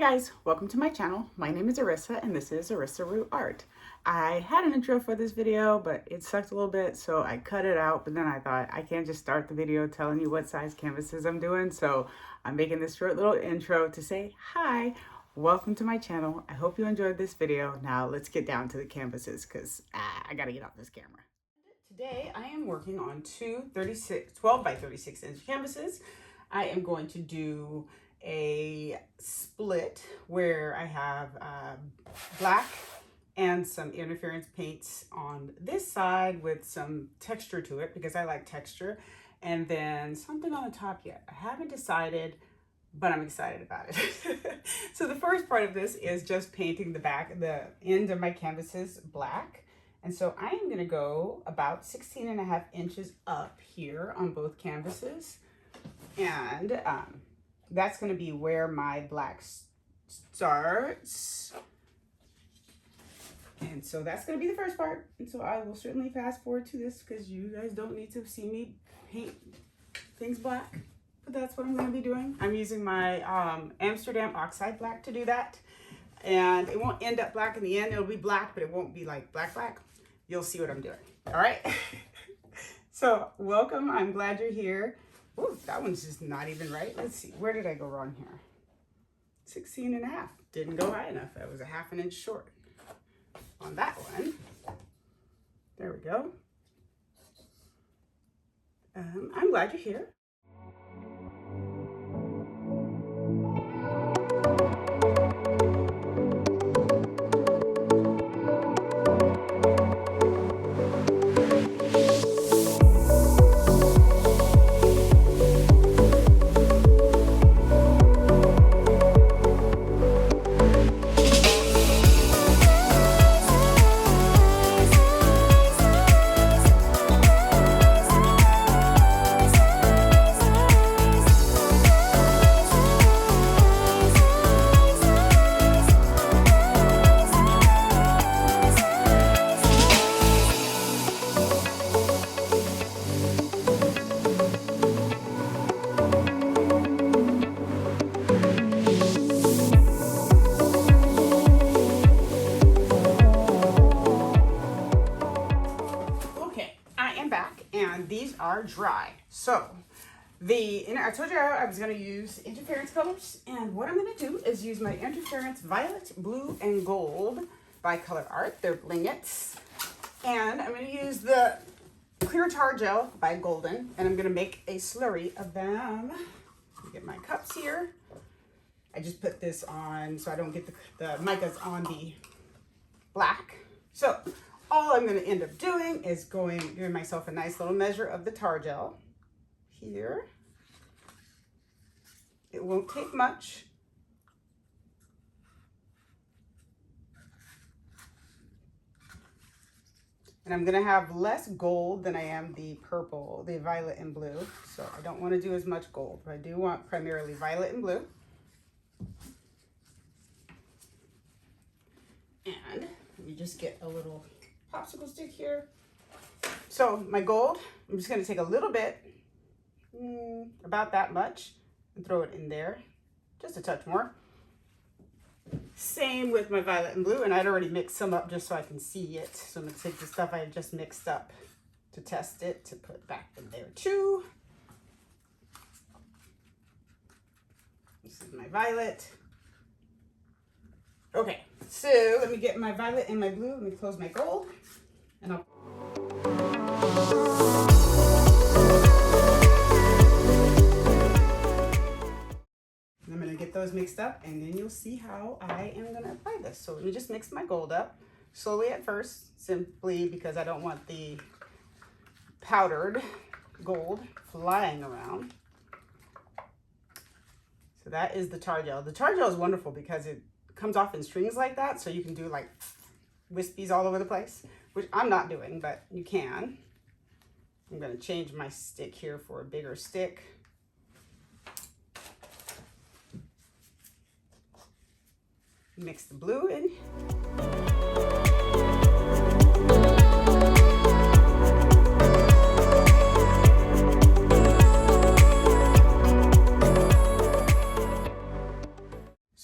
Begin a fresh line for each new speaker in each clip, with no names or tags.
guys, welcome to my channel. My name is Arissa and this is Arissa Root Art. I had an intro for this video, but it sucked a little bit, so I cut it out. But then I thought I can't just start the video telling you what size canvases I'm doing, so I'm making this short little intro to say hi, welcome to my channel. I hope you enjoyed this video. Now let's get down to the canvases because I gotta get off this camera. Today I am working on two 12 by 36 inch canvases. I am going to do a split where I have black and some interference paints on this side with some texture to it because I like texture, and then something on the top yet. I haven't decided, but I'm excited about it. So the first part of this is just painting the end of my canvases black. And so I am gonna go about 16.5 inches up here on both canvases. And that's going to be where my black starts. And so that's going to be the first part. And so I will certainly fast forward to this because you guys don't need to see me paint things black. But that's what I'm going to be doing. I'm using my Amsterdam Oxide black to do that. And it won't end up black in the end. It'll be black, but it won't be like black. You'll see what I'm doing. All right. So welcome. I'm glad you're here. Oh, that one's just not even right. Let's see, where did I go wrong here? 16.5, didn't go high enough. I was a half an inch short on that one. There we go. I'm glad you're here. These are dry. So I told you I was going to use interference colors, and what I'm going to do is use my interference violet, blue, and gold by ColourArte. They're blingets. And I'm going to use the clear tar gel by Golden, and I'm going to make a slurry of them. Let me get my cups here. I just put this on so I don't get the micas on the black. So all I'm going to end up doing is giving myself a nice little measure of the tar gel here. It won't take much. And I'm going to have less gold than I am the purple, the violet and blue. So I don't want to do as much gold, but I do want primarily violet and blue. And let me just get a little popsicle stick here. So my gold, I'm just going to take a little bit, about that much, and throw it in there, just a touch more. Same with my violet and blue, and I'd already mixed some up just so I can see it. So I'm going to take the stuff I just mixed up to test it to put back in there too. This is my violet. Okay, so let me get my violet and my blue. Let me close my gold. And I'm going to get those mixed up, and then you'll see how I am going to apply this. So let me just mix my gold up slowly at first, simply because I don't want the powdered gold flying around. So that is the tar gel. The tar gel is wonderful because it comes off in strings like that, so you can do like wispies all over the place, which I'm not doing, but you can. I'm going to change my stick here for a bigger stick. Mix the blue in.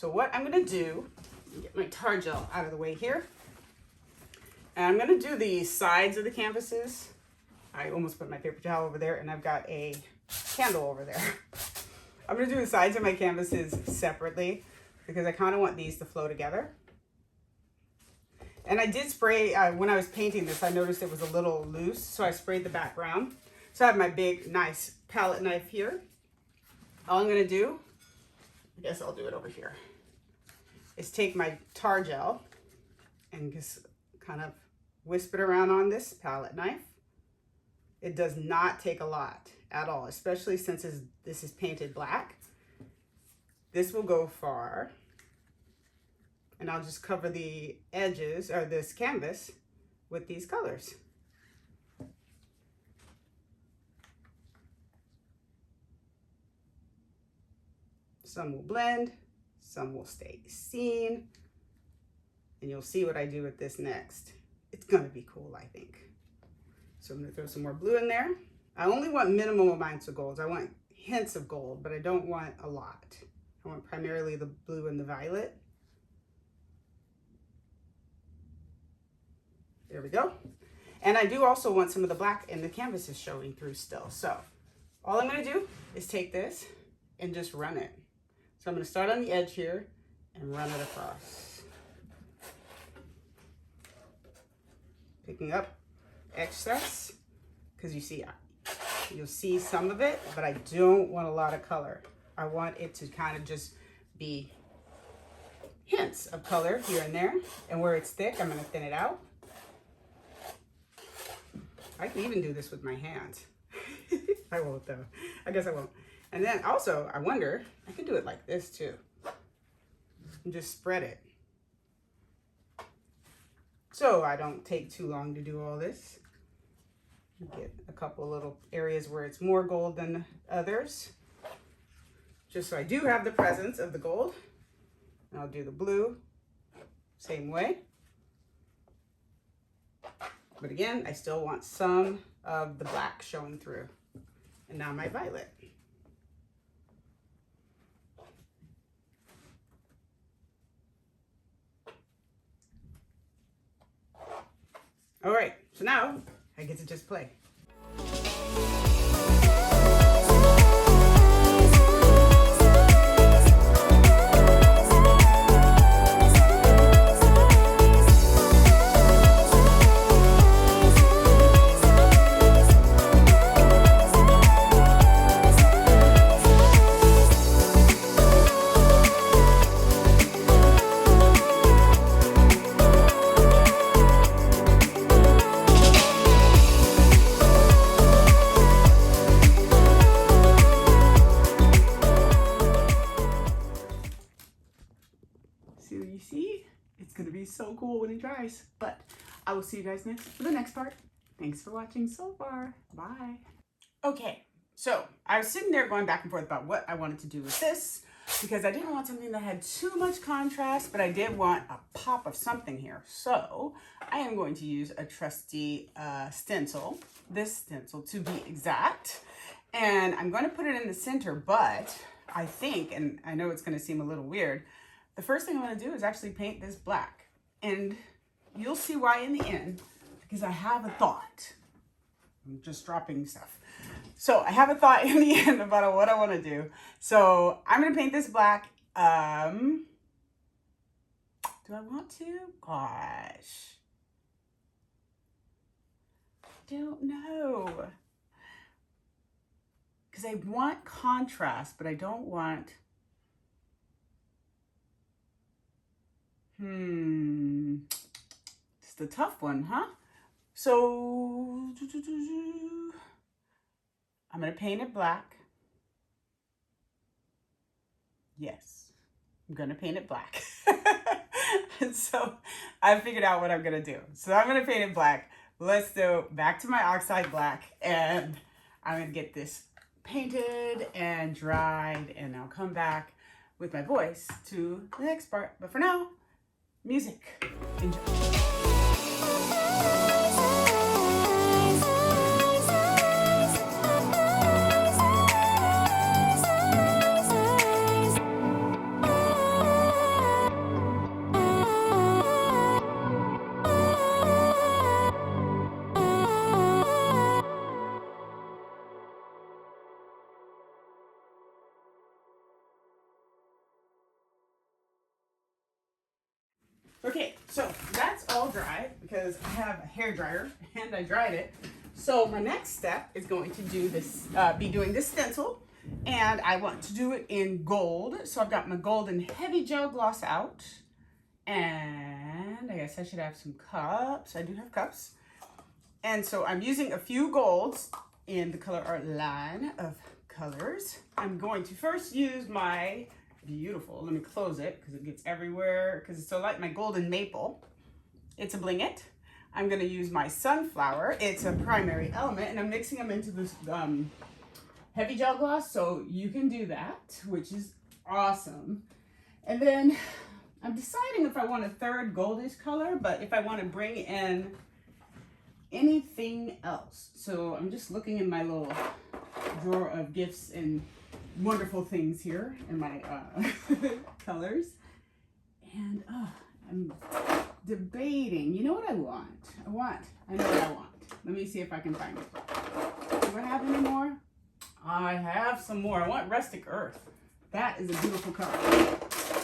So what I'm going to tar gel out of the way here. And I'm gonna do the sides of the canvases. I almost put my paper towel over there, and I've got a candle over there. I'm gonna do the sides of my canvases separately because I kind of want these to flow together. And I did spray, when I was painting this, I noticed it was a little loose, so I sprayed the background. So I have my big, nice palette knife here. All I'm gonna do, I guess I'll do it over here, is take my tar gel and just kind of wisp it around on this palette knife. It does not take a lot at all, especially since this is painted black. This will go far. And I'll just cover the edges of this canvas with these colors. Some will blend, some will stay seen. And you'll see what I do with this next. It's gonna be cool, I think. So I'm gonna throw some more blue in there. I only want minimum amounts of golds. I want hints of gold, but I don't want a lot. I want primarily the blue and the violet. There we go. And I do also want some of the black, and the canvas is showing through still. So all I'm gonna do is take this and just run it. So I'm gonna start on the edge here and run it across. Picking up excess, because you'll see some of it, but I don't want a lot of color. I want it to kind of just be hints of color here and there. And where it's thick, I'm gonna thin it out. I can even do this with my hands. I won't though. I guess I won't. And then also, I wonder, I could do it like this too. And just spread it. So I don't take too long to do all this. Get a couple little areas where it's more gold than others. Just so I do have the presence of the gold. And I'll do the blue, same way. But again, I still want some of the black showing through. And now my violet. All right, so now I get to just play. So cool when it dries, but I will see you guys next for the next part. Thanks for watching so far. Bye. Okay, so I was sitting there going back and forth about what I wanted to do with this because I didn't want something that had too much contrast, but I did want a pop of something here. So I am going to use a trusty stencil, this stencil to be exact, and I'm going to put it in the center, but I think, and I know it's going to seem a little weird, the first thing I'm going to do is actually paint this black. And you'll see why in the end, because I have a thought. I'm just dropping stuff. So I have a thought in the end about what I want to do. So I'm going to paint this black. Do I want to? Gosh. I don't know. Because I want contrast, but I don't want... It's the tough one, huh? So I'm gonna paint it black. Yes, I'm gonna paint it black. And so I figured out what I'm gonna do. So I'm gonna paint it black. Let's go back to my Oxide black, and I'm gonna get this painted and dried, and I'll come back with my voice to the next part. But for now, music. Enjoy. Okay, so that's all dry because I have a hair dryer and I dried it. So my next step is going to do this, be doing this stencil, and I want to do it in gold. So I've got my golden heavy gel gloss out, and I guess I should have some cups. I do have cups. And so I'm using a few golds in the ColourArte line of colors. I'm going to first use my beautiful, let me close it because it gets everywhere because it's so light, my golden maple. It's a bling it. I'm going to use my sunflower. It's a primary element, and I'm mixing them into this heavy gel gloss, so you can do that, which is awesome. And then I'm deciding if I want a third goldish color, but if I want to bring in anything else. So I'm just looking in my little drawer of gifts and wonderful things here in my colors. And I'm debating. You know what I want? I know what I want. Let me see if I can find it. Do I have any more? I have some more. I want Rustic Earth. That is a beautiful color.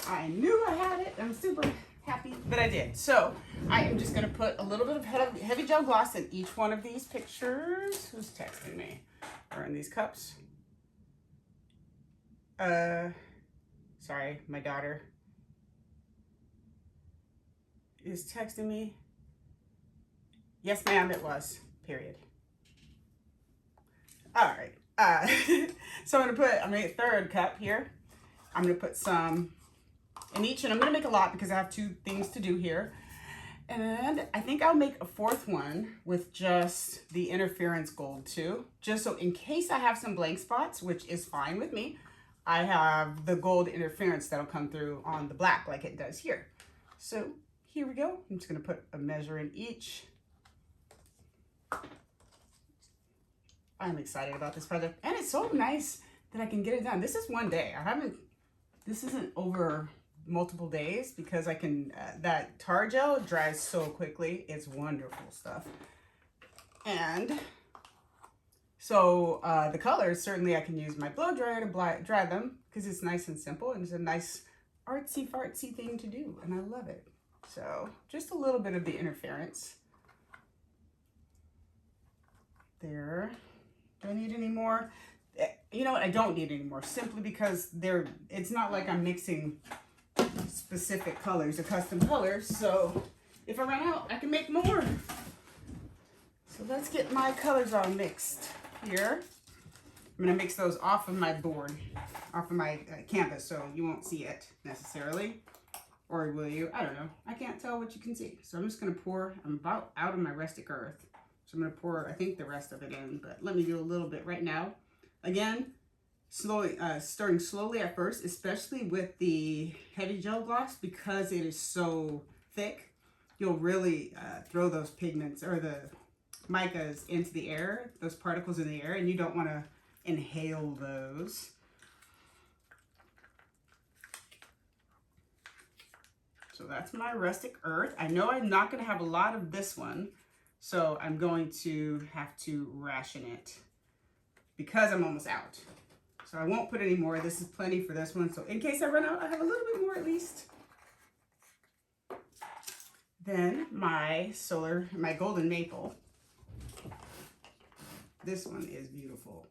I knew I had it. I'm super happy that I did. So I am just going to put a little bit of heavy gel gloss in each one of these pictures. Who's texting me? Or in these cups? Sorry, my daughter is texting me. Yes, ma'am, it was. Period. All right. So I'm gonna make a third cup here. I'm gonna put some in each, and I'm gonna make a lot because I have two things to do here. And I think I'll make a fourth one with just the interference gold too, just so in case I have some blank spots, which is fine with me, I have the gold interference that'll come through on the black like it does here. So here we go. I'm just gonna put a measure in each. I'm excited about this project, and it's so nice that I can get it done. This is one day. This isn't over multiple days because I can, that tar gel dries so quickly. It's wonderful stuff. And so the colors, certainly I can use my blow dryer to dry them because it's nice and simple, and it's a nice artsy fartsy thing to do, and I love it. So just a little bit of the interference there. Do I need any more? You know what? I don't need any more, simply because it's not like I'm mixing specific colors or custom colors. So if I run out, I can make more. So let's get my colors all mixed here. I'm going to mix those off of my board, off of my canvas, so you won't see it necessarily. Or will you? I don't know. I can't tell what you can see. So I'm just going to pour. I'm about out of my Rustic Earth. So I'm going to pour, I think, the rest of it in, but let me do a little bit right now. Again, slowly, stirring slowly at first, especially with the heavy gel gloss, because it is so thick. You'll really throw those pigments or the micas into the air, those particles in the air, and you don't want to inhale those. So that's my Rustic Earth. I know I'm not going to have a lot of this one, so I'm going to have to ration it because I'm almost out. So I won't put any more. This is plenty for this one. So in case I run out, I have a little bit more at least. Then my golden maple. This one is beautiful.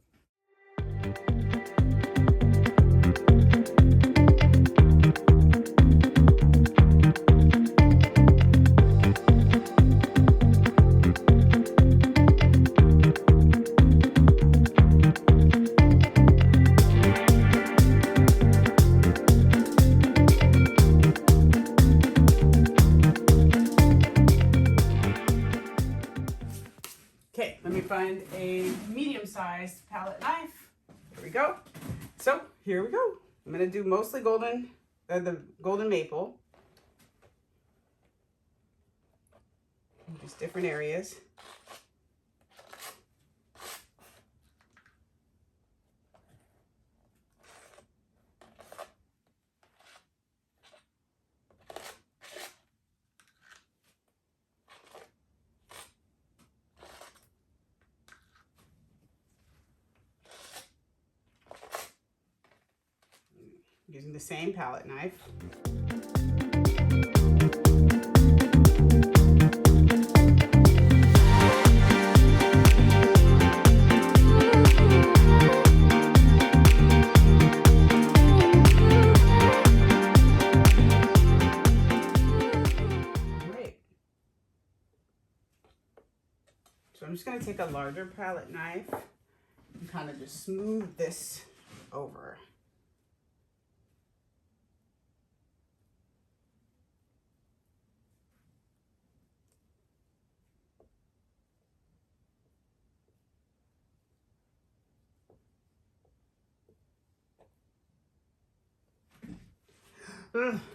Okay, let me find a medium-sized palette knife. Here we go. So here we go. I'm gonna do mostly golden, the golden maple. Just different areas. Using the same palette knife. take a larger palette knife and kind of just smooth this over.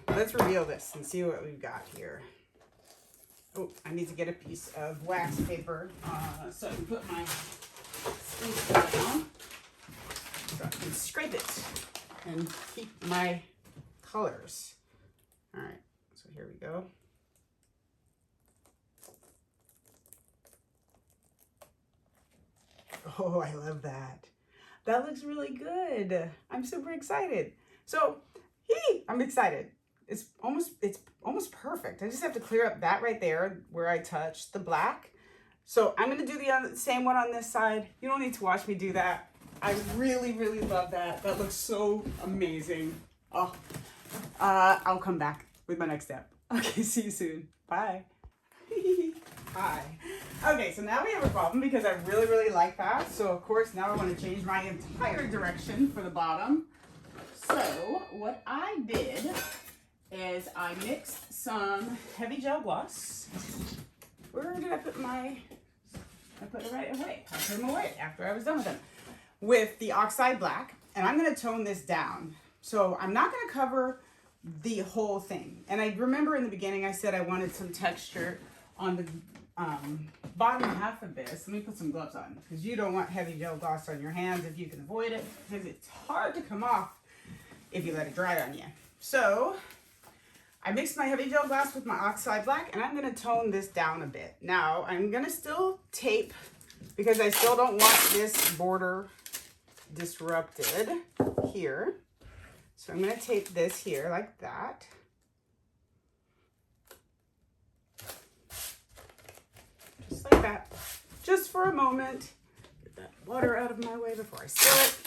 Let's reveal this and see what we've got here. Oh, I need to get a piece of wax paper so I can put my stencil down so I can scrape it and keep my colors. All right, so here we go. Oh, I love that. That looks really good. I'm super excited. So, I'm excited. It's almost perfect. I just have to clear up that right there where I touched the black. So I'm gonna do the same one on this side. You don't need to watch me do that. I really, really love that. That looks so amazing. Oh, I'll come back with my next step. Okay, see you soon. Bye. Hi. Okay, so now we have a problem because I really, really like that. So of course now I want to change my entire direction for the bottom. So what I did is I mixed some heavy gel gloss. Where did I put my, I put it right away. I put them away after I was done with them. With the Oxide black, and I'm gonna tone this down. So I'm not gonna cover the whole thing. And I remember in the beginning I said I wanted some texture on the bottom half of this. Let me put some gloves on because you don't want heavy gel gloss on your hands if you can avoid it, because it's hard to come off if you let it dry on you. So I mixed my heavy gel gloss with my Oxide black, and I'm gonna tone this down a bit. Now I'm gonna still tape because I still don't want this border disrupted here. So I'm gonna tape this here like that. Just like that, just for a moment. Get that water out of my way before I spill it.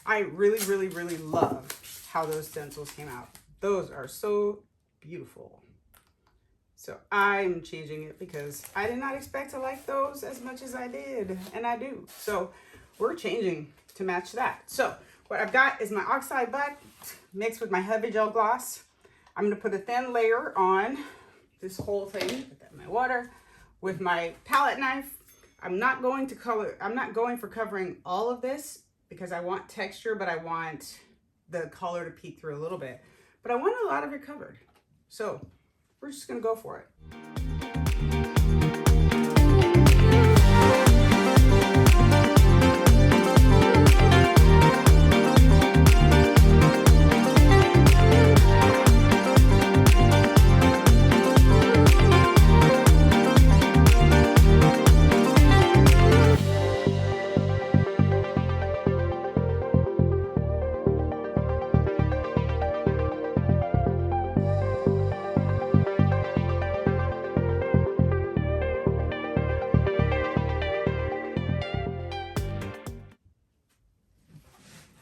I really, really, really love how those stencils came out. Those are so beautiful. So I'm changing it because I did not expect to like those as much as I did, and I do. So we're changing to match that. So what I've got is my Oxide black mixed with my heavy gel gloss. I'm gonna put a thin layer on this whole thing, put that in my water, with my palette knife. I'm not going for covering all of this because I want texture, but I want the color to peek through a little bit. But I want a lot of it covered. So we're just gonna go for it.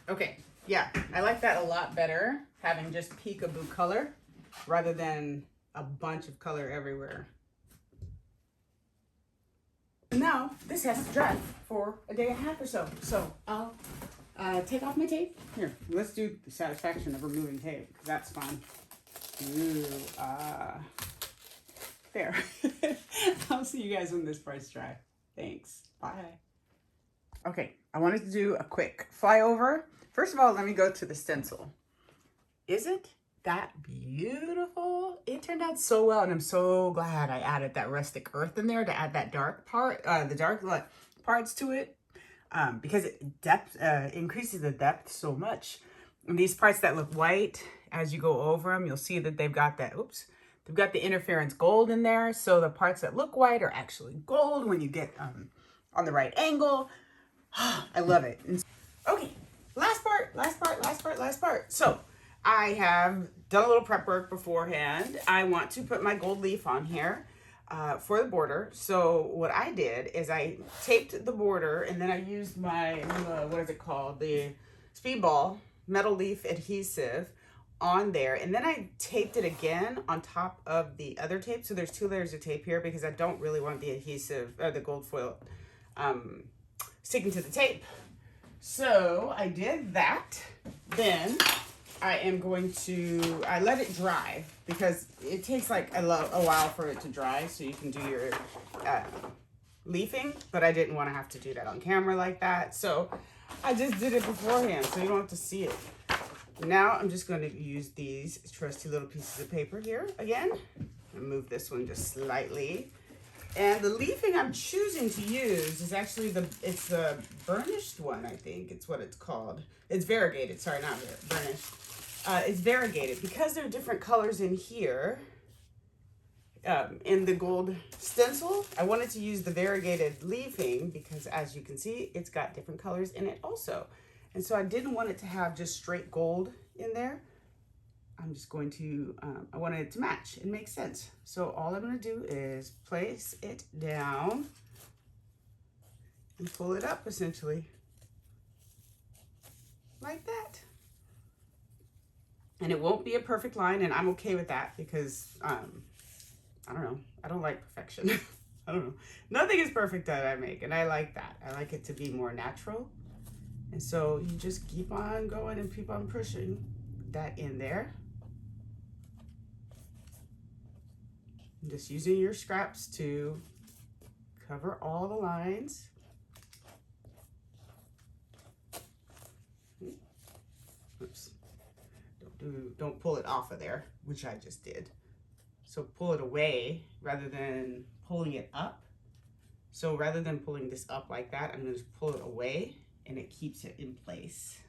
Okay, yeah, I like that a lot better, having just peekaboo color rather than a bunch of color everywhere. Now, this has to dry for a day and a half or so. So I'll take off my tape. Here, let's do the satisfaction of removing tape, because that's fun. Ooh, there. I'll see you guys when this part's dry. Thanks, bye. Okay, I wanted to do a quick flyover. First of all, let me go to the stencil. Isn't that beautiful? It turned out so well, and I'm so glad I added that rustic earth in there to add that dark part, the dark parts to it, because it increases the depth so much. And these parts that look white, as you go over them, you'll see that they've got that, they've got the interference gold in there. So the parts that look white are actually gold when you get on the right angle. I love it. Okay, last part. So I have done a little prep work beforehand. I want to put my gold leaf on here for the border. So what I did is I taped the border, and then I used my, what is it called? The Speedball metal leaf adhesive on there, and then I taped it again on top of the other tape. So there's 2 layers of tape here because I don't really want the adhesive or the gold foil sticking to the tape. So I did that. Then I am going to, I let it dry because it takes like a while for it to dry so you can do your leafing, but I didn't want to have to do that on camera like that. So I just did it beforehand so you don't have to see it. Now I'm just going to use these trusty little pieces of paper here again and move this one just slightly. And the leafing I'm choosing to use is actually it's the burnished one, I think it's what it's called. It's variegated, sorry, not burnished. It's variegated because there are different colors in here. In the gold stencil, I wanted to use the variegated leafing because, as you can see, it's got different colors in it also. And so I didn't want it to have just straight gold in there. I'm just going to, I wanted it to match and make sense. So all I'm going to do is place it down and pull it up essentially like that. And it won't be a perfect line, and I'm okay with that because, I don't know, I don't like perfection. I don't know. Nothing is perfect that I make, and I like that. I like it to be more natural. And so you just keep on going and keep on pushing that in there. And just using your scraps to cover all the lines. Oops. Don't pull it off of there, which I just did. So pull it away rather than pulling it up. So rather than pulling this up like that, I'm going to pull it away and it keeps it in place.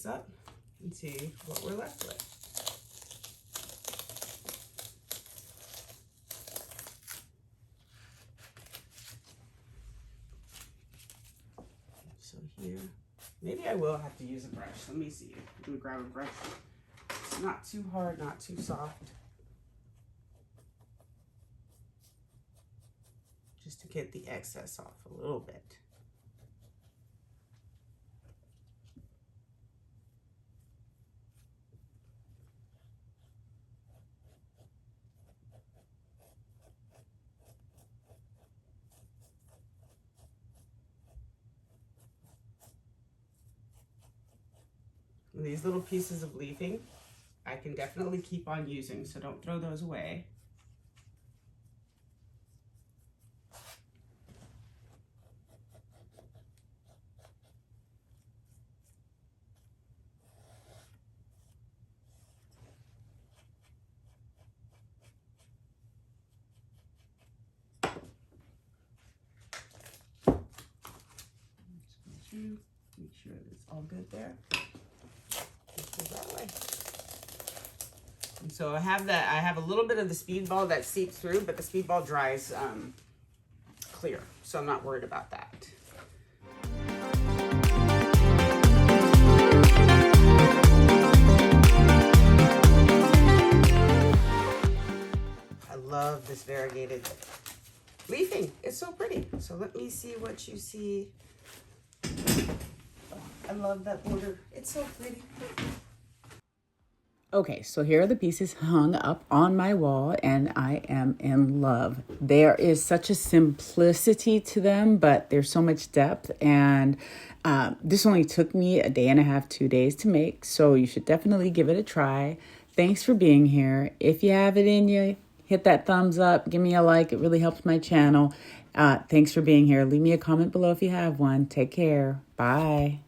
Up and see what we're left with. So here, maybe I will have to use a brush. Let me see. Let me grab a brush. It's not too hard, not too soft. Just to get the excess off a little bit. These little pieces of leafing, I can definitely keep on using, so don't throw those away. Just go through, make sure that it's all good there. That way. And so I have that. I have a little bit of the speedball that seeps through, but the speedball dries clear, so I'm not worried about that. I love this variegated leafing. It's so pretty. So let me see what you see. Oh, I love that border. It's so pretty. Okay, so here are the pieces hung up on my wall, and I am in love. There is such a simplicity to them, but there's so much depth, and this only took me a day and a half, 2 days to make, so you should definitely give it a try. Thanks for being here. If you have it in you, hit that thumbs up, give me a like. It really helps my channel. Thanks for being here. Leave me a comment below if you have one. Take care. Bye.